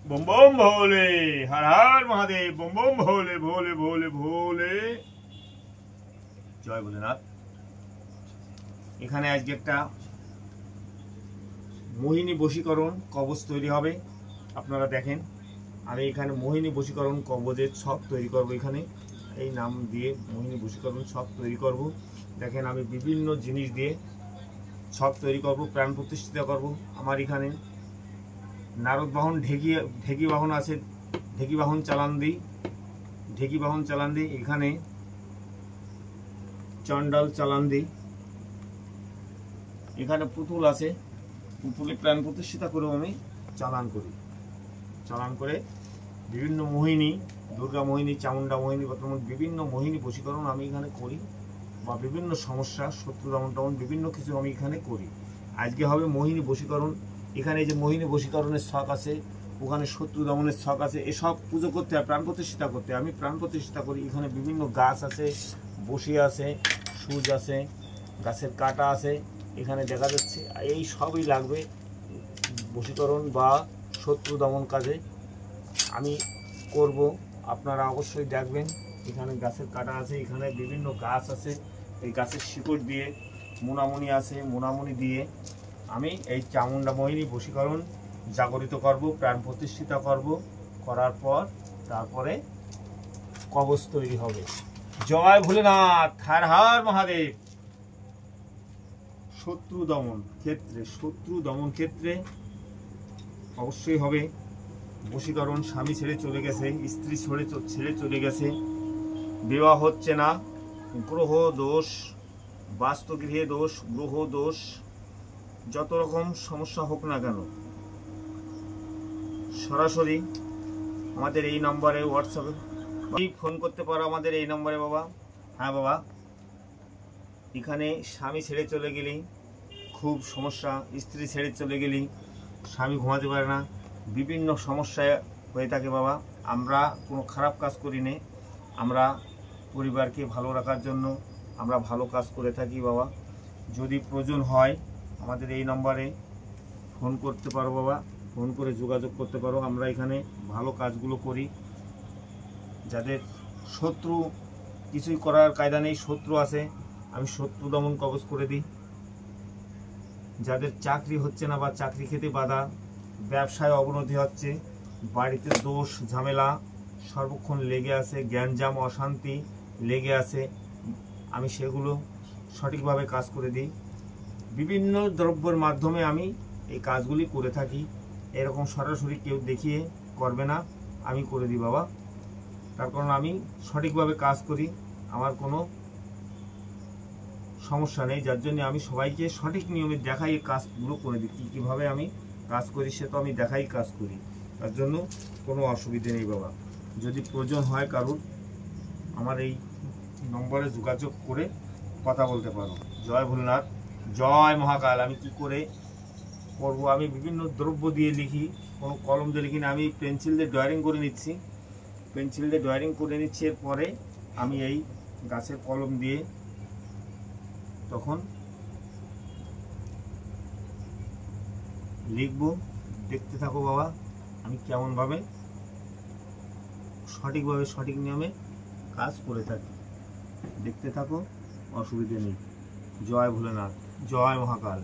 बम बम भोले, हर हर महादेव, बम बम भोले भोले भोले भोले। জয় ভোলেনাথ। এখানে আজকে একটা মোহিনী বশীকরণ কবচ তৈরি হবে। আপনারা দেখেন, আমি এখানে মোহিনী বশীকরণ কবচের ছক তৈরি করব। এখানে এই নাম দিয়ে মোহিনী বশীকরণ ছক তৈরি করব। দেখেন, আমি বিভিন্ন জিনিস দিয়ে ছক তৈরি করব, প্রাণ প্রতিষ্ঠিত করব। আমার এখানে নারদ বাহন ঢেকি বাহন আছে, ঢেকি বাহন চালান দিই। এখানে চণ্ডাল চালান দিই। এখানে পুতুল আছে, পুতুলে প্রাণ প্রতিষ্ঠিতা করে আমি চালান করে বিভিন্ন মোহিনী, দুর্গা মোহিনী, চামুন্ডা মোহিনী, বিভিন্ন মোহিনী বশীকরণ আমি এখানে করি, বা বিভিন্ন সমস্যা, শত্রু দমন বিভিন্ন কিছু আমি এখানে করি। আজকে হবে মোহিনী বশীকরণ। এখানে যে মোহিনী বশীকরণের ছক আছে, ওখানে শত্রু দমনের ছক আছে। এসব পুজো করতে হয়, প্রাণ প্রতিষ্ঠিতা করতে হয়। আমি প্রাণ প্রতিষ্ঠিতা করি। এখানে বিভিন্ন গাছ আছে, বসি আছে, সুচ আছে, গাছের কাটা আছে, এখানে দেখা যাচ্ছে। এই সবই লাগবে বশীকরণ বা শত্রু দমন কাজে আমি করব। আপনারা অবশ্যই দেখবেন। এখানে গাছের কাটা আছে, এখানে বিভিন্ন গাছ আছে, এই গাছের শিকড় দিয়ে মোনামুনি আছে, মোনামুনি দিয়ে আমি এই চামুন্ডা মোহিনী বশীকরণ জাগরিত করব, প্রাণ প্রতিষ্ঠিতা করব। করার পর তারপরে কবচ তৈরি হবে। জয় ভোলেনাথ, হর হর মহাদেব। শত্রু দমন ক্ষেত্রে অবশ্যই হবে বশীকরণ। স্বামী ছেড়ে চলে গেছে, স্ত্রী ছেড়ে চলে গেছে, বিবাহ হচ্ছে না, গ্রহ দোষ, বাস্তুগৃহে দোষ, গ্রহ দোষ, যত রকম সমস্যা হোক না কেন, সরাসরি আমাদের এই নম্বরে হোয়াটসঅ্যাপে ফোন করতে পারো। আমাদের এই নম্বরে বাবা। হ্যাঁ বাবা, এখানে স্বামী ছেড়ে চলে গেলি খুব সমস্যা, স্ত্রী ছেড়ে চলে গেলি স্বামী ঘুমাতে পারে না, বিভিন্ন সমস্যায় হয়ে থাকে বাবা। আমরা কোনো খারাপ কাজ করি না, আমরা পরিবারকে ভালো রাখার জন্য আমরা ভালো কাজ করে থাকি বাবা। যদি প্রয়োজন হয় আমাদের এই নম্বরে ফোন করতে পারো বাবা, ফোন করে যোগাযোগ করতে পারো। আমরা এখানে ভালো কাজগুলো করি। যাদের শত্রু কিছুই করার কায়দা নেই, শত্রু আছে, আমি শত্রু দমন কবচ করে দিই। যাদের চাকরি হচ্ছে না বা চাকরি খেতে বাধা, ব্যবসায় অবনতি হচ্ছে, বাড়িতে দোষ ঝামেলা সর্বক্ষণ লেগে আছে, জ্ঞানজাম অশান্তি লেগে আছে, আমি সেগুলো সঠিকভাবে কাজ করে দিই। বিভিন্ন দ্রব্যের মাধ্যমে আমি এই কাজগুলি করে থাকি। এরকম সরাসরি কেউ দেখিয়ে করবে না, আমি করে দিই বাবা। তার কারণ আমি সঠিকভাবে কাজ করি, আমার কোনো সমস্যা নেই। যার জন্য আমি সবাইকে সঠিক নিয়মে দেখাই এই কাজগুলো করে দিই। কীভাবে আমি কাজ করি সে তো আমি দেখাই কাজ করি, তার জন্য কোনো অসুবিধে নেই বাবা। যদি প্রয়োজন হয় কারুর, আমার এই নম্বরে যোগাযোগ করে কথা বলতে পারো। জয় ভোলেনাথ, জয় মহাকাল। আমি কি করে করব? আমি বিভিন্ন দ্রব্য দিয়ে লিখি, কোনো কলম দিয়ে লিখি না, আমি পেন্সিল দিয়ে ড্রয়িং করে নিচ্ছি। এরপরে আমি এই গাছের কলম দিয়ে তখন লিখব। দেখতে থাকো বাবা, আমি কেমনভাবে সঠিক নিয়মে কাজ করে থাকি। দেখতে থাকো, অসুবিধে নেই। জয় ভোলেনাথ, জয় মহাকাল।